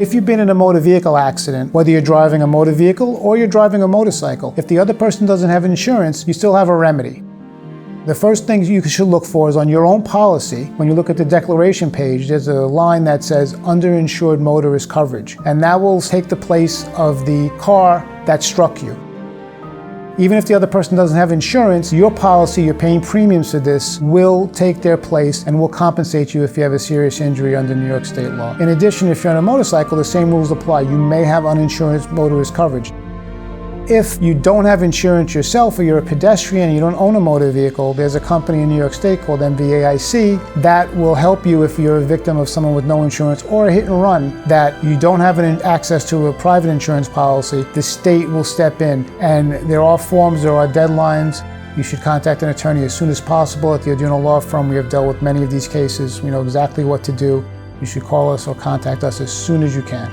If you've been in a motor vehicle accident, whether you're driving a motor vehicle or you're driving a motorcycle, if the other person doesn't have insurance, you still have a remedy. The first thing you should look for is on your own policy. When you look at the declaration page, there's a line that says underinsured motorist coverage, and that will take the place of the car that struck you. Even if the other person doesn't have insurance, your policy, you're paying premiums for this, will take their place and will compensate you if you have a serious injury under New York state law. In addition, if you're on a motorcycle, the same rules apply. You may have uninsured motorist coverage. If you don't have insurance yourself, or you're a pedestrian and you don't own a motor vehicle, there's a company in New York State called MVAIC that will help you if you're a victim of someone with no insurance or a hit and run that you don't have access to a private insurance policy. The state will step in, and there are forms, there are deadlines. You should contact an attorney as soon as possible. At the Arduino Law Firm, we have dealt with many of these cases. We know exactly what to do. You should call us or contact us as soon as you can.